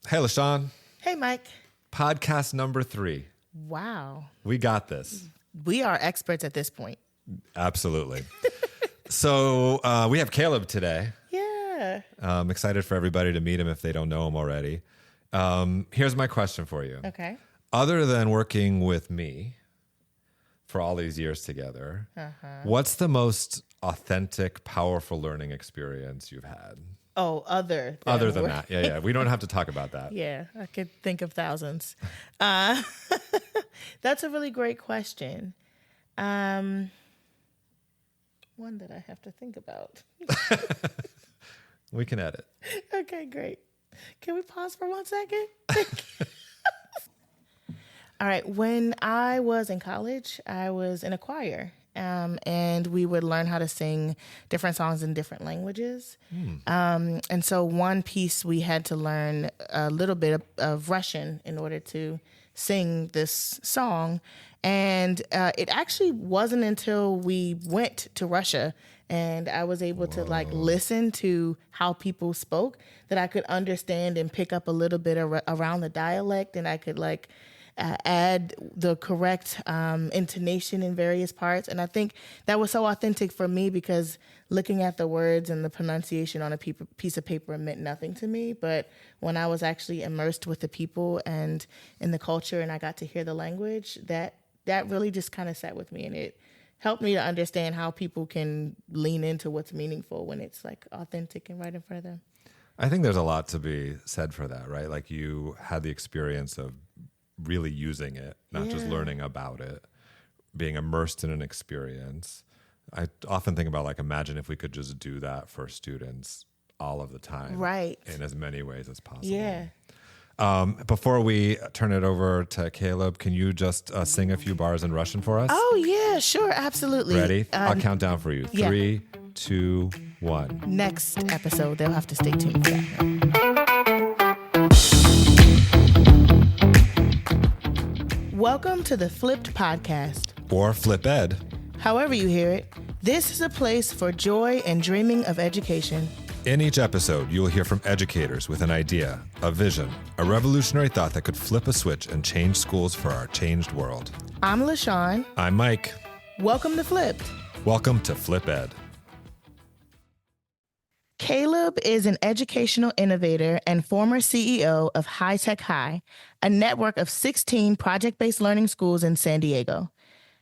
Hey, LaShawn. Hey, Mike. Podcast number 3. Wow. We got this. We are experts at this point. Absolutely. So we have Kaleb today. Yeah. I'm excited for everybody to meet him if they don't know him already. Here's my question for you. Okay. Other than working with me for all these years together, what's the most authentic, powerful learning experience you've had? Oh, other Than that. Yeah. We don't have to talk about that. Yeah, I could think of thousands. That's a really great question. One that I have to think about. We can edit. Okay, great. Can we pause for 1 second? All right. When I was in college, I was in a choir. And we would learn how to sing different songs in different languages. And so one piece we had to learn a little bit of Russian in order to sing this song. And it actually wasn't until we went to Russia and I was able to listen to how people spoke that I could understand and pick up a little bit around the dialect, and I could add the correct intonation in various parts. And I think that was so authentic for me because looking at the words and the pronunciation on a piece of paper meant nothing to me. But when I was actually immersed with the people and in the culture and I got to hear the language, that really just kind of sat with me, and it helped me to understand how people can lean into what's meaningful when it's authentic and right in front of them. I think there's a lot to be said for that, right? Like you had the experience of really using it, not just learning about it, being immersed in an experience. I often think about imagine if we could just do that for students all of the time, right? In as many ways as possible. Yeah. Before we turn it over to Kaleb, can you just sing a few bars in Russian for us? Oh yeah, sure, absolutely. Ready? I'll count down for you. 3, 2, 1. Next episode, they'll have to stay tuned for that. Welcome to the Flipped Podcast. Or Flip Ed. However you hear it, this is a place for joy and dreaming of education. In each episode, you will hear from educators with an idea, a vision, a revolutionary thought that could flip a switch and change schools for our changed world. I'm LaShawn. I'm Mike. Welcome to Flipped. Welcome to Flip Ed. Kaleb is an educational innovator and former CEO of HTH High, a network of 16 project-based learning schools in San Diego.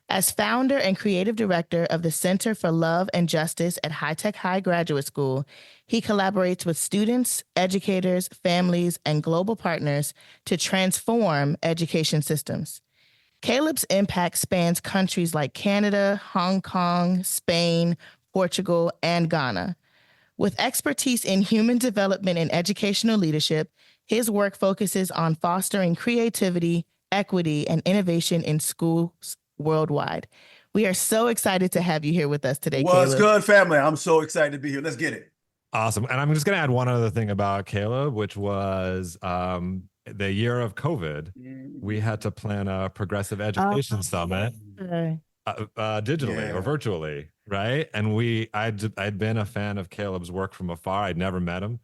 As founder and creative director of the Center for Love and Justice at HTH High Graduate School, he collaborates with students, educators, families, and global partners to transform education systems. Kaleb's impact spans countries like Canada, Hong Kong, Spain, Portugal, and Ghana. With expertise in human development and educational leadership, his work focuses on fostering creativity, equity, and innovation in schools worldwide. We are so excited to have you here with us today, What's Kaleb. good, family? I'm so excited to be here. Let's get it. Awesome. And I'm just going to add one other thing about Kaleb, which was the year of COVID. We had to plan a progressive education summit digitally or virtually, right? And I'd been a fan of Kaleb's work from afar. I'd never met him.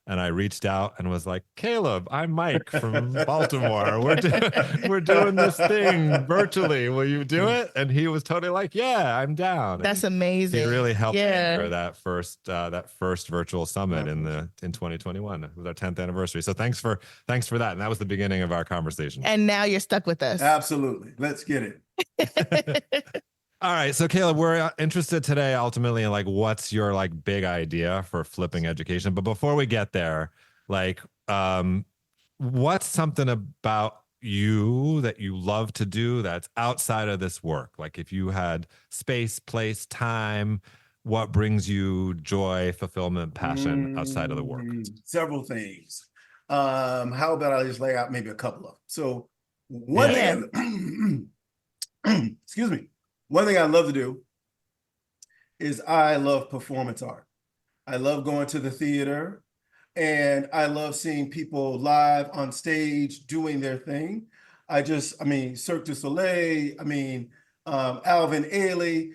And I reached out and was like, Kaleb, I'm Mike from Baltimore. We're doing this thing virtually. Will you do it? And he was totally like, yeah, I'm down. That's amazing. He really helped me for that first virtual summit in 2021. It was our 10th anniversary. So thanks for that. And that was the beginning of our conversation. And now you're stuck with us. Absolutely. Let's get it. All right. So Kaleb, we're interested today ultimately in what's your big idea for flipping education. But before we get there, what's something about you that you love to do that's outside of this work? If you had space, place, time, what brings you joy, fulfillment, passion outside of the work? Several things. How about I just lay out maybe a couple of them? So one thing, excuse me. One thing I love to do is I love performance art. I love going to the theater, and I love seeing people live on stage doing their thing. Cirque du Soleil, Alvin Ailey,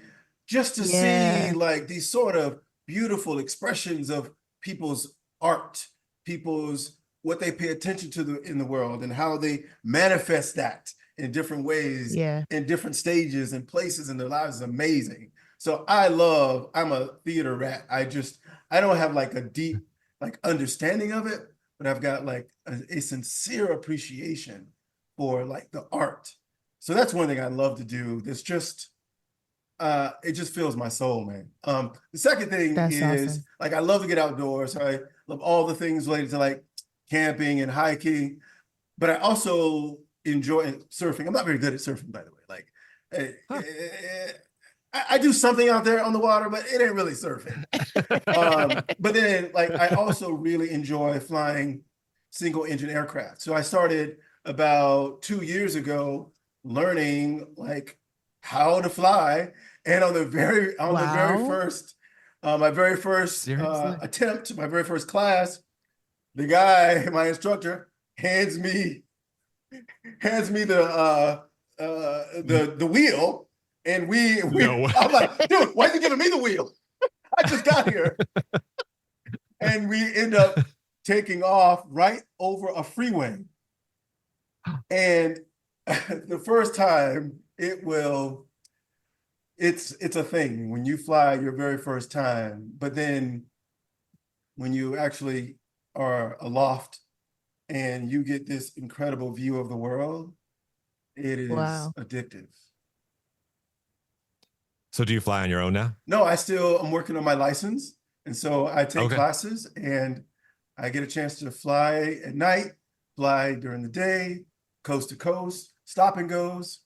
just to see these sort of beautiful expressions of people's art, people's what they pay attention to in the world and how they manifest that in different ways, in different stages and places in their lives is amazing. So I'm a theater rat. I don't have like a deep like understanding of it, but I've got like a sincere appreciation for like the art. So that's one thing I love to do. That's just, it just fills my soul, man. The second thing is awesome. Like, I love to get outdoors. So I love all the things related to like camping and hiking, but I also enjoy surfing. I'm not very good at surfing, by the way. Like, I do something out there on the water, but it ain't really surfing. But then like, I also really enjoy flying single engine aircraft. So I started about 2 years ago learning like how to fly. And on the very first, my very first attempt, my very first class, the guy, my instructor, hands me the wheel, and I'm like, dude, why are you giving me the wheel? I just got here. And we end up taking off right over a freeway. And the first time it's a thing when you fly your very first time, but then when you actually are aloft and you get this incredible view of the world, it is addictive. So do you fly on your own now? No, I'm working on my license. And so I take classes and I get a chance to fly at night, fly during the day, coast to coast, stop and goes.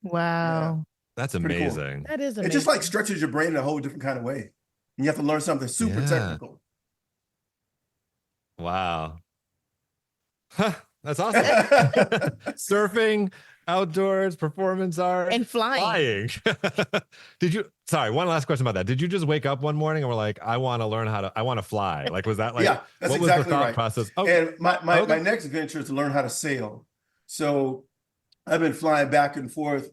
Wow. Yeah. That's amazing. Cool. That is amazing. It just like stretches your brain in a whole different kind of way. And you have to learn something super technical. Wow. Huh, that's awesome. Surfing, outdoors, performance art, and flying. Sorry, one last question about that. Did you just wake up one morning and were like, I want to fly? Like, was that like, yeah, that's what exactly was the thought right. process? Okay. And my next adventure is to learn how to sail. So I've been flying back and forth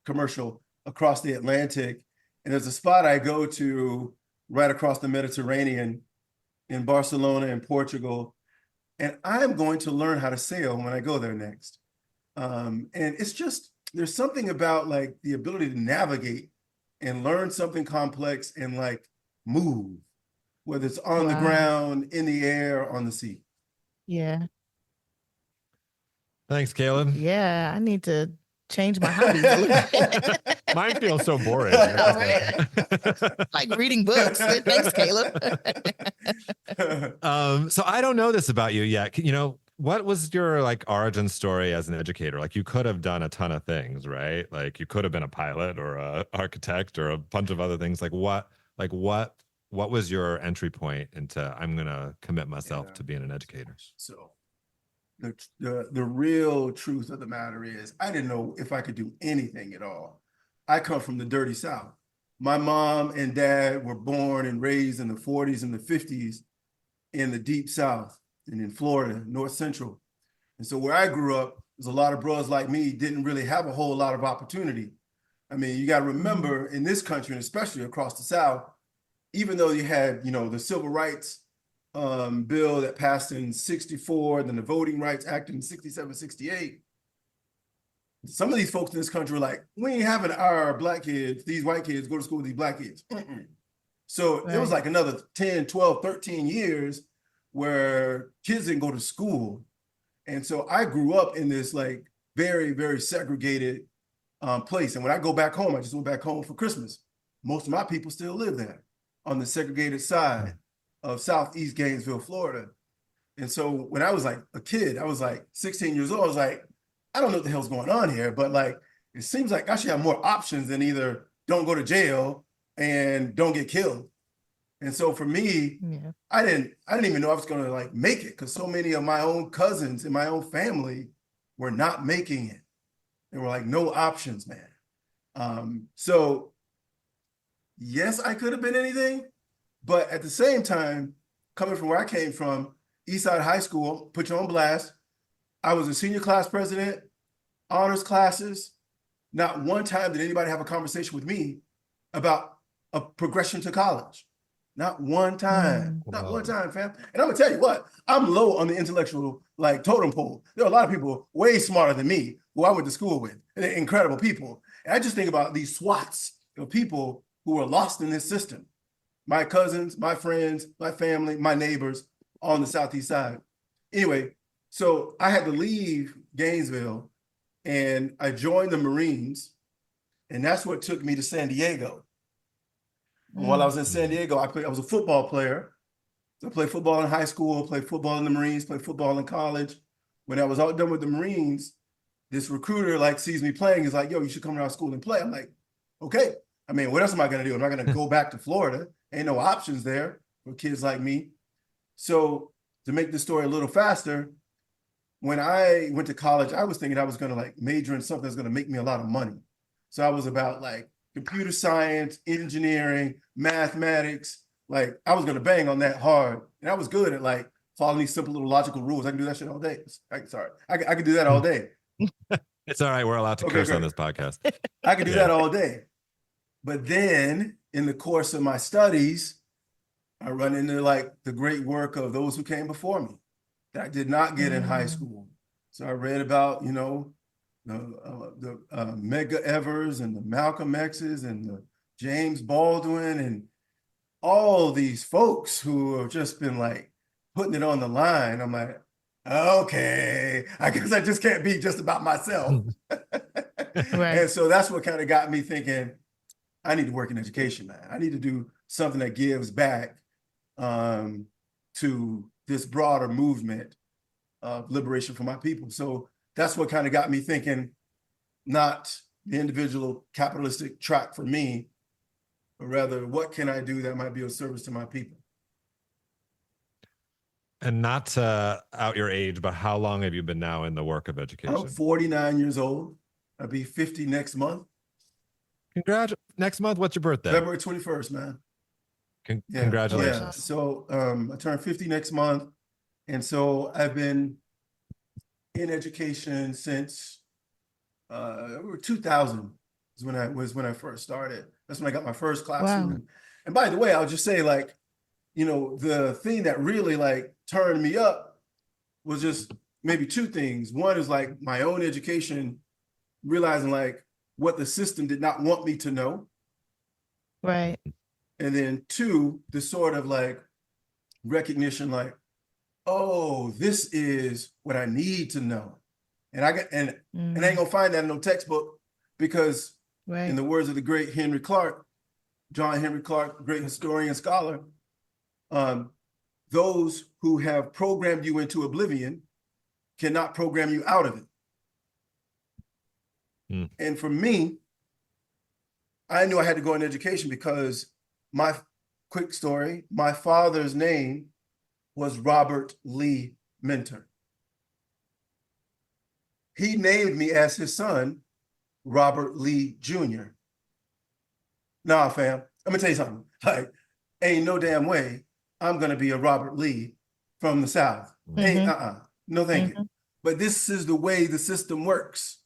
commercial across the Atlantic. And there's a spot I go to right across the Mediterranean in Barcelona and Portugal. And I'm going to learn how to sail when I go there next. And it's just, there's something about like the ability to navigate and learn something complex and like move, whether it's on the ground, in the air, on the sea. Yeah. Thanks, Kaleb. Yeah, I need to change my hobbies a little bit. Mine feels so boring. Like reading books. Thanks, Kaleb. So I don't know this about you yet. What was your like origin story as an educator? Like, you could have done a ton of things, right? Like, you could have been a pilot or a architect or a bunch of other things. What was your entry point into, I'm going to commit myself to being an educator? So the real truth of the matter is I didn't know if I could do anything at all. I come from the dirty South. My mom and dad were born and raised in the 40s and the 50s in the deep South and in Florida, North Central. And so where I grew up, there's a lot of brothers like me didn't really have a whole lot of opportunity. I mean, you got to remember in this country, and especially across the South, even though you had, the Civil Rights bill that passed in 64, then the Voting Rights Act in 67, 68, some of these folks in this country were like, we ain't having our black kids, these white kids, go to school with these black kids. So it was like another 10, 12, 13 years where kids didn't go to school. And so I grew up in this like very, very segregated place. And when I go back home, I just went back home for Christmas. Most of my people still live there on the segregated side of Southeast Gainesville, Florida. And so when I was like a kid, I was like 16 years old, I was like, I don't know what the hell's going on here, but like, it seems like I should have more options than either don't go to jail and don't get killed. And so for me, I didn't even know I was going to like make it, because so many of my own cousins in my own family were not making it. There were like no options, man. So yes, I could have been anything, but at the same time, coming from where I came from, Eastside High School, put you on blast. I was a senior class president, honors classes. Not one time did anybody have a conversation with me about a progression to college. Not one time. Mm. Not one time, fam. And I'm gonna tell you what, I'm low on the intellectual like totem pole. There are a lot of people way smarter than me who I went to school with. And they're incredible people. And I just think about these swaths of people who are lost in this system. My cousins, my friends, my family, my neighbors on the Southeast side. Anyway, so I had to leave Gainesville and I joined the Marines. And that's what took me to San Diego. And while I was in San Diego, I was a football player. So I played football in high school, played football in the Marines, played football in college. When I was all done with the Marines, this recruiter like sees me playing, is like, yo, you should come to our school and play. I'm like, okay. I mean, what else am I gonna do? I'm not gonna go back to Florida. Ain't no options there for kids like me. So to make the story a little faster, when I went to college, I was thinking I was gonna like major in something that's gonna make me a lot of money. So I was about like computer science, engineering, mathematics. Like I was gonna bang on that hard. And I was good at like following these simple little logical rules. I can do that shit all day. I can do that all day. It's all right. We're allowed to curse on this podcast. I could do that all day. But then in the course of my studies, I run into like the great work of those who came before me that I did not get in high school. So I read about, you know, the Medgar Evers and the Malcolm X's and the James Baldwin and all these folks who have just been like putting it on the line. I'm like, okay, I guess I just can't be just about myself. Right. And so that's what kind of got me thinking, I need to work in education, man. I need to do something that gives back to this broader movement of liberation for my people. So that's what kind of got me thinking, not the individual capitalistic track for me, but rather what can I do that might be of service to my people? And not to out your age, but how long have you been now in the work of education? I'm 49 years old. I'll be 50 next month. Next month, what's your birthday? February 21st, man. Congratulations. Yeah. So I turn 50 next month. And so I've been in education since 2000 was when I first started. That's when I got my first classroom. Wow. And by the way, I'll just say, like, you know, the thing that really like turned me up was just maybe two things. One is like my own education, realizing like what the system did not want me to know. Right. And then two, the sort of like recognition, like, oh, this is what I need to know. And I ain't gonna find that in no textbook, because in the words of the great Henry Clark, John Henry Clark, great historian, scholar, those who have programmed you into oblivion cannot program you out of it. And for me, I knew I had to go in education because my quick story, my father's name was Robert Lee Minter. He named me as his son, Robert Lee Jr. Nah, fam, I'm gonna tell you something. Like, ain't no damn way I'm gonna be a Robert Lee from the South. Ain't, no thank you. But this is the way the system works.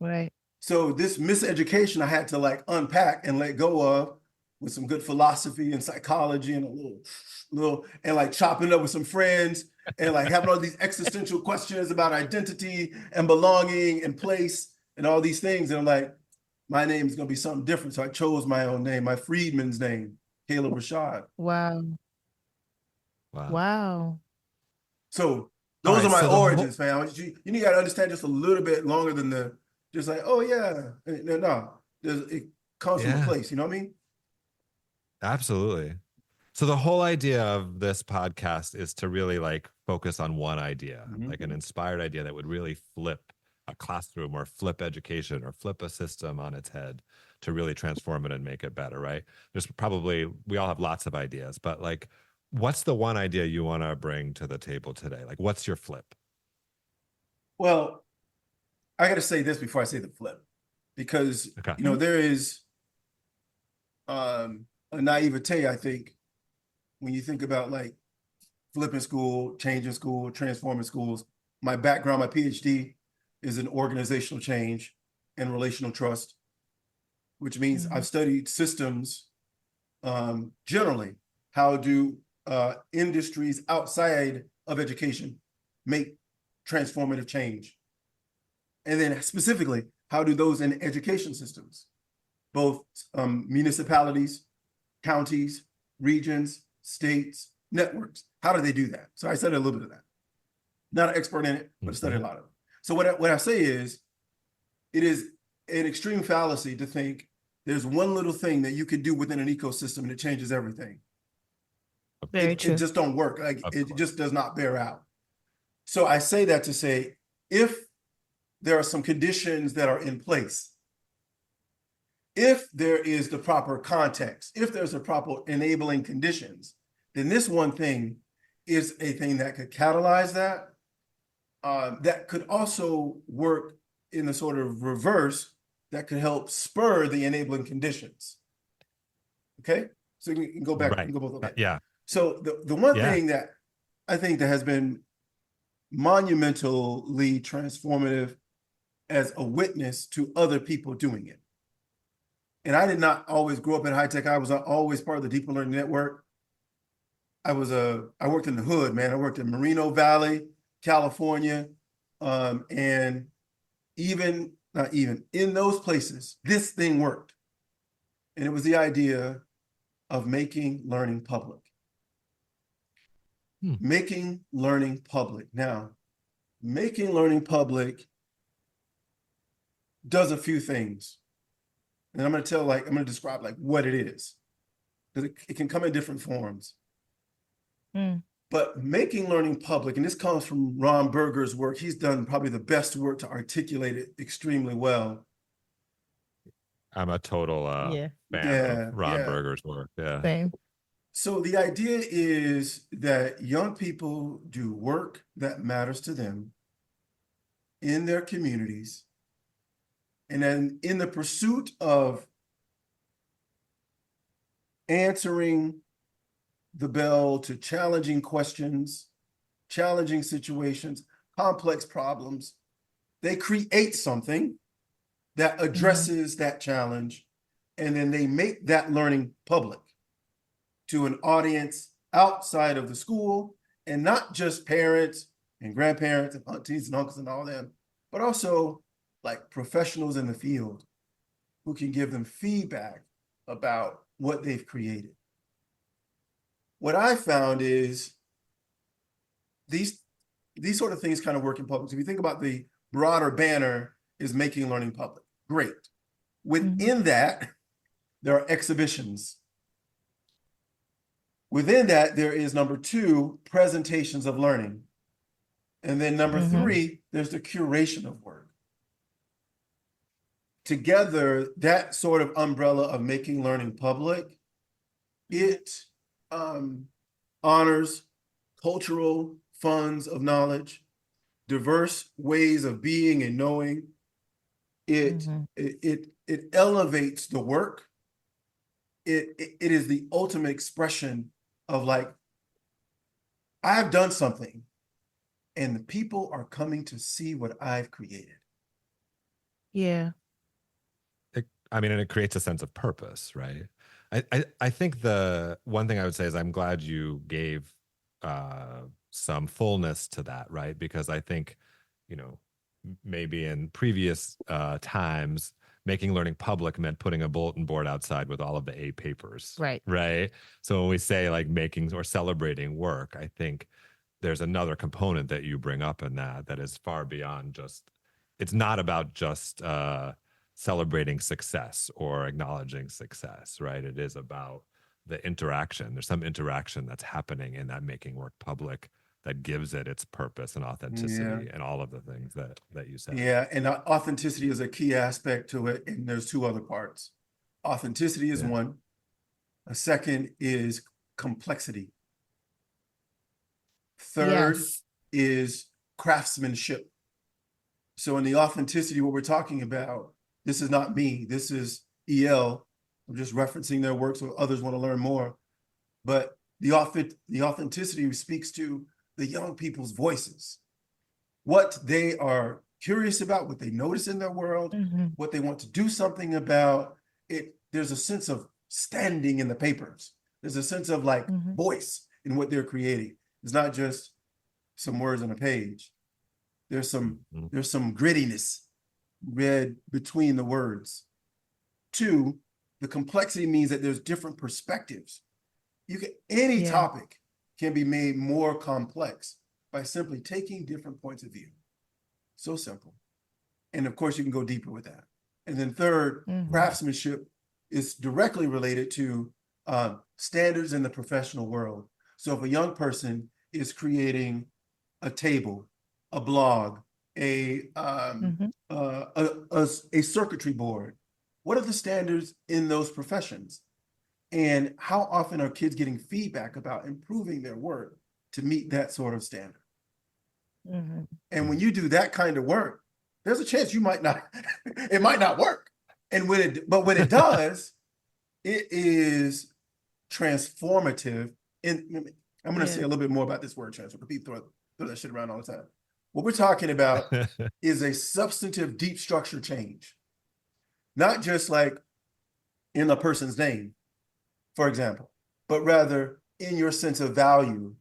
Right. So this miseducation I had to like unpack and let go of with some good philosophy and psychology and a little and like chopping up with some friends and like having all these existential questions about identity and belonging and place and all these things. And I'm like, my name is gonna be something different. So I chose my own name, my freedman's name, Kaleb Rashad. Wow. Wow. So those are my origins, fam. You got to understand just a little bit longer than the just like, oh yeah, no. It comes from a place, you know what I mean? Absolutely. So the whole idea of this podcast is to really like focus on one idea, like an inspired idea that would really flip a classroom or flip education or flip a system on its head to really transform it and make it better, right? There's probably, we all have lots of ideas, but like, what's the one idea you want to bring to the table today? Like, what's your flip? Well, I got to say this before I say the flip, because, you know, there is a naivete, I think, when you think about like flipping school, changing school, transforming schools. My background, my PhD is in organizational change and relational trust, which means I've studied systems generally, how do industries outside of education make transformative change? And then specifically, how do those in education systems, both municipalities, counties, regions, states, networks, how do they do that? So I studied a little bit of that. Not an expert in it, but I studied a lot of it. So what I say is, it is an extreme fallacy to think there's one little thing that you can do within an ecosystem and it changes everything. It just don't work. Like it just does not bear out. So I say that to say, if there are some conditions that are in place, if there is the proper context, if there's the proper enabling conditions, then this one thing is a thing that could catalyze that. That could also work in the sort of reverse that could help spur the enabling conditions. Okay, so you can go back. Right. You can go both ways. Yeah. So the one thing that I think that has been monumentally transformative as a witness to other people doing it. And I did not always grow up in high tech. I was always part of the deep learning network. I worked in the hood, man. I worked in Moreno Valley, California, and not even in those places, this thing worked. And it was the idea of making learning public. Making learning public. Now, making learning public does a few things. And I'm going to describe like what it is. Because it can come in different forms. But making learning public, and this comes from Ron Berger's work. He's done probably the best work to articulate it extremely well. I'm a total fan of Ron Berger's work. Yeah. Same. So the idea is that young people do work that matters to them in their communities. And then in the pursuit of answering the bell to challenging questions, challenging situations, complex problems, they create something that addresses that challenge, and then they make that learning public to an audience outside of the school, and not just parents and grandparents and aunties and uncles and all them, but also like professionals in the field who can give them feedback about what they've created. What I found is these sort of things kind of work in public. So if you think about the broader banner is making learning public, great. Within that, there are exhibitions. Within that, there is number 2, presentations of learning. And then number 3, there's the curation of work. Together, that sort of umbrella of making learning public, it honors cultural funds of knowledge, diverse ways of being and knowing. It elevates the work. It is the ultimate expression of like, I've done something and the people are coming to see what I've created. Yeah. And it creates a sense of purpose, right? I think the one thing I would say is I'm glad you gave some fullness to that, right? Because I think, maybe in previous times, making learning public meant putting a bulletin board outside with all of the A papers. Right. So when we say like making or celebrating work, I think there's another component that you bring up in that is far beyond just, it's not about just celebrating success or acknowledging success, right? It is about the interaction. There's some interaction that's happening in that making work public that gives it its purpose and authenticity and all of the things that you said. Yeah, and authenticity is a key aspect to it, and there's 2 other parts. Authenticity is one. A second is complexity. Third is craftsmanship. So in the authenticity, what we're talking about, this is not me, this is EL. I'm just referencing their work so others want to learn more. But the authenticity speaks to the young people's voices, what they are curious about, what they notice in their world, what they want to do something about. There's a sense of standing in the papers. There's a sense of like voice in what they're creating. It's not just some words on a page. There's some grittiness read between the words. Two, the complexity means that there's different perspectives. Any topic can be made more complex by simply taking different points of view. So simple. And of course, you can go deeper with that. And then third, craftsmanship is directly related to standards in the professional world. So if a young person is creating a table, a blog, a circuitry board, what are the standards in those professions? And how often are kids getting feedback about improving their work to meet that sort of standard? And when you do that kind of work, there's a chance you might not, it might not work. And when it does, it is transformative. And I'm going to say a little bit more about this word transformative. People throw that shit around all the time. What we're talking about is a substantive, deep structure change, not just like in a person's name, for example, but rather in your sense of value,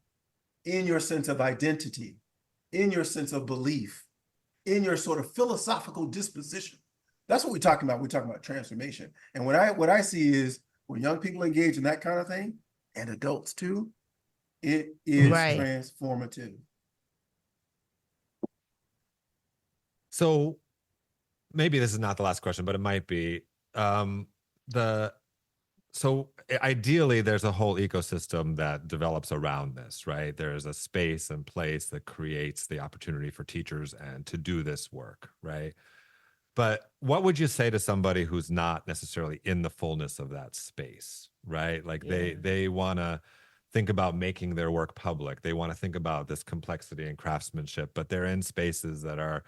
in your sense of identity, in your sense of belief, in your sort of philosophical disposition. That's what we're talking about. We're talking about transformation. And what I see is when young people engage in that kind of thing, and adults too, it is transformative. So maybe this is not the last question, but it might be. So ideally, there's a whole ecosystem that develops around this, right? There's a space and place that creates the opportunity for teachers and to do this work, right? But what would you say to somebody who's not necessarily in the fullness of that space, right? Like they want to think about making their work public. They want to think about this complexity and craftsmanship, but they're in spaces that are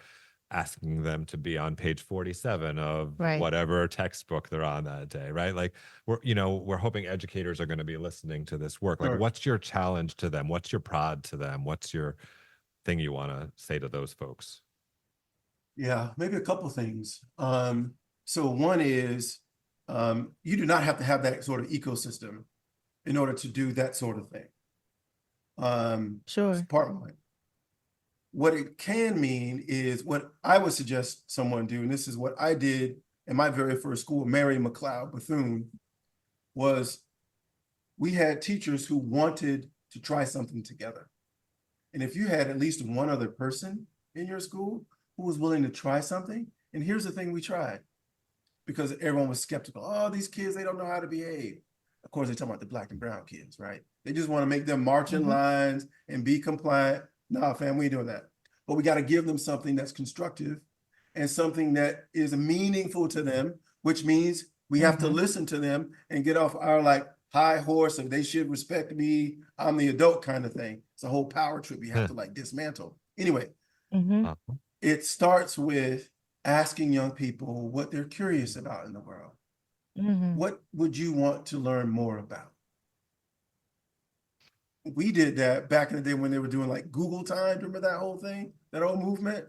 asking them to be on page 47 of whatever textbook they're on that day, right? Like we're hoping educators are going to be listening to this work. Like, what's your challenge to them? What's your prod to them? What's your thing you want to say to those folks? Yeah, maybe a couple things. So one is you do not have to have that sort of ecosystem in order to do that sort of thing. Sure. Part one. What it can mean is what I would suggest someone do, and this is what I did in my very first school, Mary McLeod Bethune, was we had teachers who wanted to try something together. And if you had at least one other person in your school who was willing to try something, and here's the thing we tried, because everyone was skeptical. Oh, these kids, they don't know how to behave. Of course, they're talking about the Black and brown kids, right? They just want to make them march in lines and be compliant. Nah, fam, we ain't doing that. But we got to give them something that's constructive and something that is meaningful to them, which means we have to listen to them and get off our like high horse of they should respect me, I'm the adult kind of thing. It's a whole power trip we have to like dismantle. Anyway, it starts with asking young people what they're curious about in the world. What would you want to learn more about? We did that back in the day when they were doing like Google time. Remember that whole thing, that whole movement?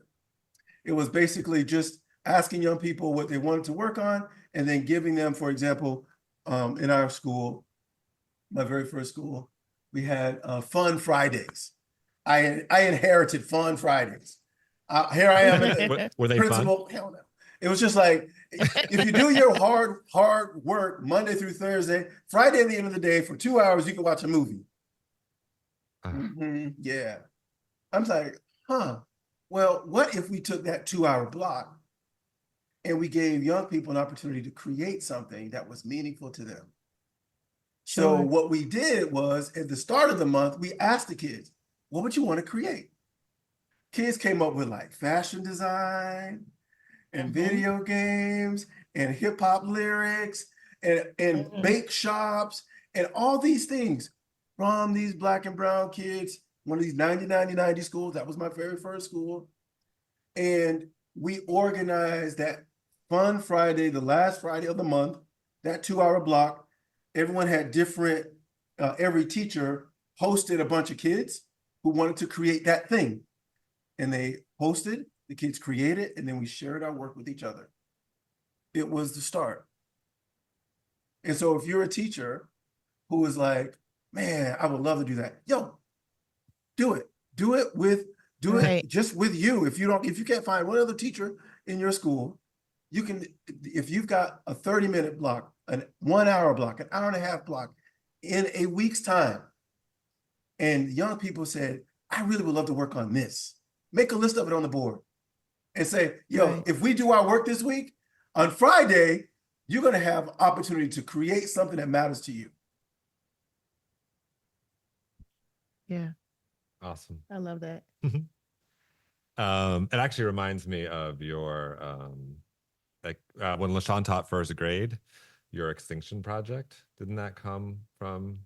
It was basically just asking young people what they wanted to work on and then giving them, for example, in our school, my very first school, we had Fun Fridays. I inherited Fun Fridays. Here I am. Were they principal? Hell no. It was just like, if you do your hard work Monday through Thursday, Friday at the end of the day, for 2 hours, you can watch a movie. Yeah. I'm like, well, what if we took that 2-hour block and we gave young people an opportunity to create something that was meaningful to them? So what we did was at the start of the month, we asked the kids, what would you want to create? Kids came up with like fashion design and video games and hip hop lyrics and bake shops and all these things. From these Black and brown kids, one of these 90 schools, that was my very first school. And we organized that Fun Friday, the last Friday of the month, that 2-hour block. Everyone had different, every teacher hosted a bunch of kids who wanted to create that thing. And they hosted, the kids created, and then we shared our work with each other. It was the start. And so if you're a teacher who is like, man, I would love to do that. Yo, do it. Do it just with you. If you can't find one other teacher in your school, you can, if you've got a 30-minute block, a 1 hour block, an hour and a half block in a week's time, and young people said, I really would love to work on this. Make a list of it on the board and say, yo, if we do our work this week, on Friday, you're going to have opportunity to create something that matters to you. Yeah. Awesome. I love that. It actually reminds me of your, when LaShawn taught first grade, your extinction project. Didn't that come from?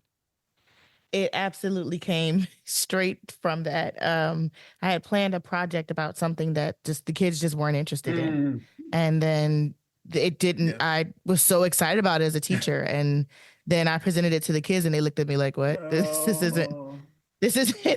It absolutely came straight from that. I had planned a project about something that the kids just weren't interested in. And then it didn't, I was so excited about it as a teacher. And then I presented it to the kids and they looked at me like, what? This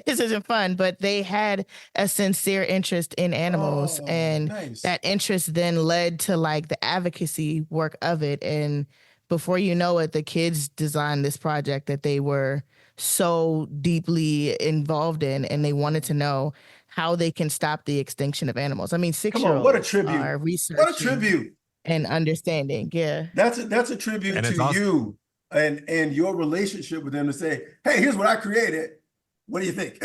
isn't fun. But they had a sincere interest in animals. And that interest then led to like the advocacy work of it. And before you know it, the kids designed this project that they were so deeply involved in, and they wanted to know how they can stop the extinction of animals. I mean, 6-year-olds what a tribute. Are researching what a tribute and understting. Yeah, that's a tribute to you and your relationship with them to say, hey, here's what I created. What do you think?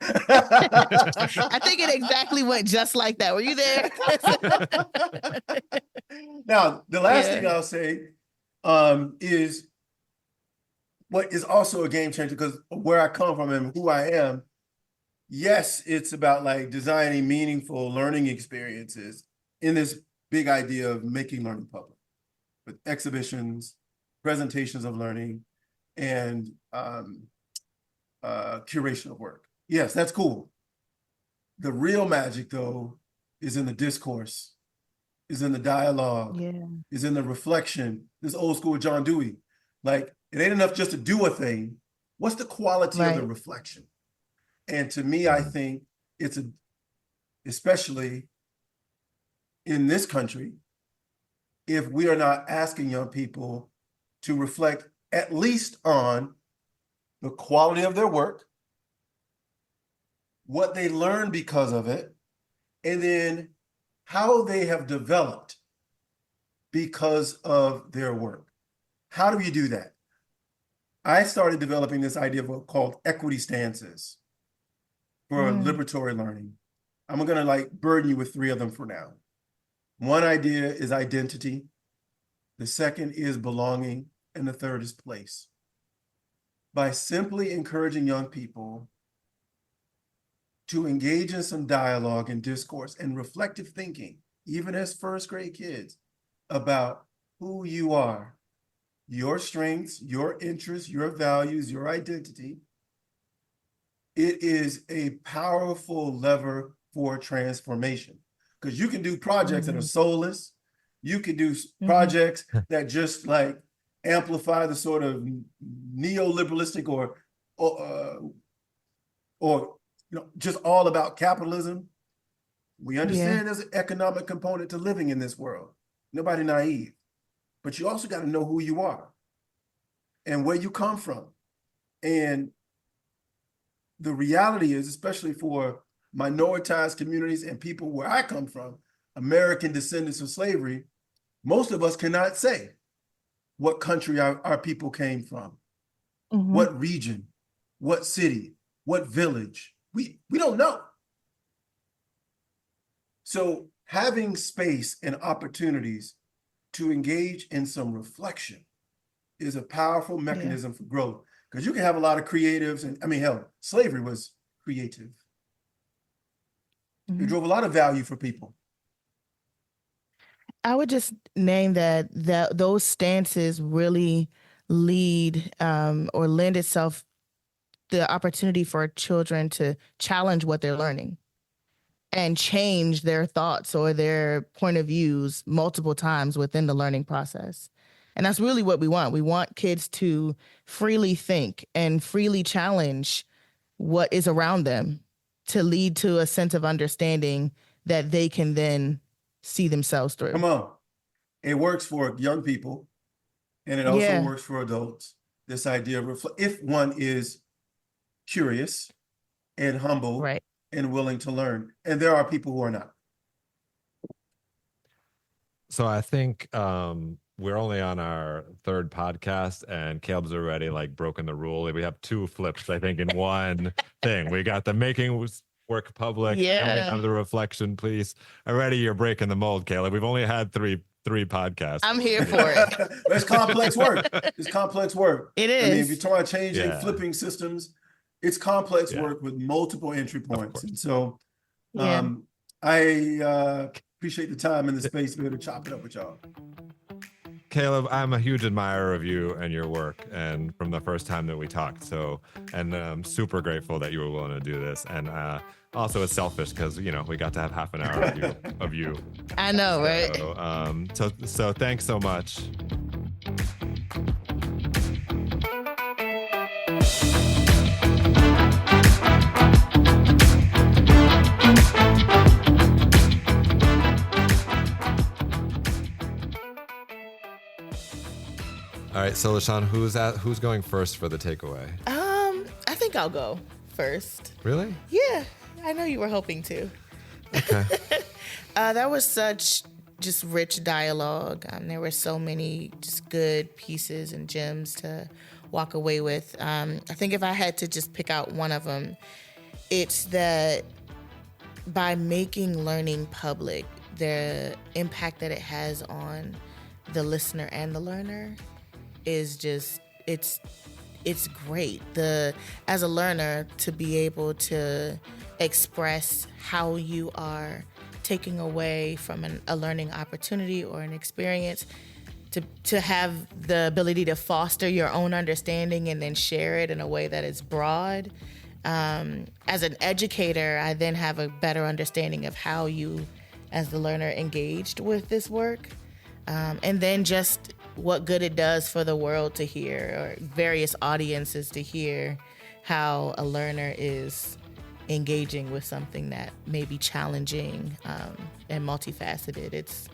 I think it exactly went just like that. Were you there? Now, the last thing I'll say is what is also a game changer, because where I come from and who I am, yes, it's about like designing meaningful learning experiences in this big idea of making learning public with exhibitions, presentations of learning, and curation of work. Yes, that's cool. The real magic, though, is in the discourse, is in the dialogue, is in the reflection. This old school John Dewey, like, it ain't enough just to do a thing. What's the quality of the reflection? And to me, I think it's especially in this country, if we are not asking young people to reflect at least on the quality of their work, what they learn because of it, and then how they have developed because of their work. How do you do that? I started developing this idea of called equity stances for liberatory learning. I'm gonna like burden you with 3 of them for now. One idea is identity. The second is belonging. And the third is place. By simply encouraging young people to engage in some dialogue and discourse and reflective thinking, even as first grade kids, about who you are, your strengths, your interests, your values, your identity, it is a powerful lever for transformation. Because you can do projects that are soulless. You can do projects that just like amplify the sort of neoliberalistic or just all about capitalism. We understand there's an economic component to living in this world. Nobody naive. But you also got to know who you are and where you come from. And the reality is, especially for minoritized communities and people where I come from, American descendants of slavery, most of us cannot say what country our people came from, what region, what city, what village. We don't know. So having space and opportunities to engage in some reflection is a powerful mechanism for growth, because you can have a lot of creatives, and I mean, hell, slavery was creative. It drove a lot of value for people. I would just name that those stances really lead or lend itself the opportunity for children to challenge what they're learning and change their thoughts or their point of views multiple times within the learning process. And that's really what we want. We want kids to freely think and freely challenge what is around them to lead to a sense of understanding that they can then see themselves through. Come on. It works for young people. And it also works for adults. This idea of if one is curious and humble and willing to learn. And there are people who are not. So I think we're only on our third podcast, and Caleb's already like broken the rule. We have 2 flips, I think, in one thing. We got the making work public, and we have the reflection piece. Already you're breaking the mold, Caleb. We've only had three podcasts. I'm here for it. It's complex work. It's complex work. It is. I mean, if you're talking about changing flipping systems, it's complex work with multiple entry points. And so I appreciate the time and the space to be able to chop it up with y'all. Caleb, I'm a huge admirer of you and your work, and from the first time that we talked. So, and I'm super grateful that you were willing to do this. And also, it's selfish because we got to have half an hour of you. I know, right? So thanks so much. All right, so LaShawn, who's going first for the takeaway? I think I'll go first. Really? Yeah, I know you were hoping to. Okay. That was such just rich dialogue. There were so many just good pieces and gems to walk away with. I think if I had to just pick out one of them, it's that by making learning public, the impact that it has on the listener and the learner is just, it's great. As a learner, to be able to express how you are taking away from a learning opportunity or an experience, to have the ability to foster your own understanding and then share it in a way that is broad. As an educator, I then have a better understanding of how you, as the learner, engaged with this work. And then just what good it does for the world to hear, or various audiences to hear how a learner is engaging with something that may be challenging and multifaceted.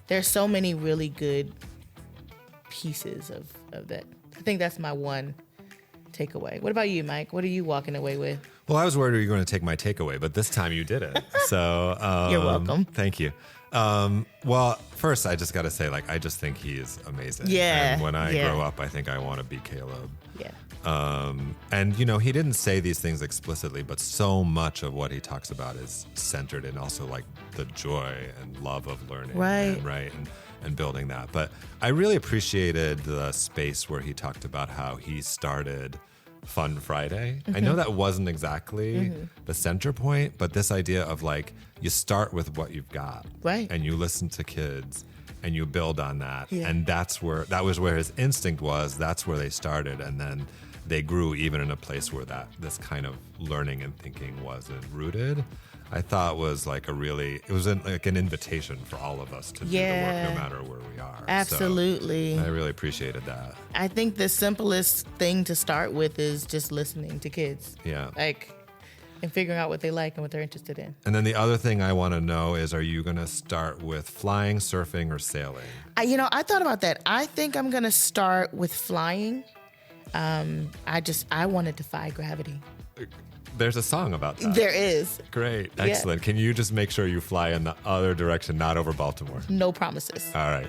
There's so many really good pieces of that. I think that's my one takeaway. What about you, Mike? What are you walking away with? Well, I was worried you were going to take my takeaway, but this time you did it. So you're welcome. Thank you. Well, first, I just got to say, I just think he is amazing. Yeah. And when I grow up, I think I want to be Caleb. Yeah. And, he didn't say these things explicitly, but so much of what he talks about is centered in also the joy and love of learning. Right. And building that. But I really appreciated the space where he talked about how he started Fun Friday. Mm-hmm. I know that wasn't exactly the center point, but this idea of you start with what you've got, right? And you listen to kids and you build on that. Yeah. And that was where his instinct was. That's where they started. And then they grew even in a place where this kind of learning and thinking wasn't rooted. I thought was it was an invitation for all of us to do the work no matter where we are. Absolutely. So I really appreciated that. I think the simplest thing to start with is just listening to kids. Yeah. And figuring out what they like and what they're interested in. And then the other thing I want to know is, are you going to start with flying, surfing, or sailing? I thought about that. I think I'm going to start with flying. I want to defy gravity. There's a song about that. There is. Great. Excellent. Yeah. Can you just make sure you fly in the other direction, not over Baltimore? No promises. All right.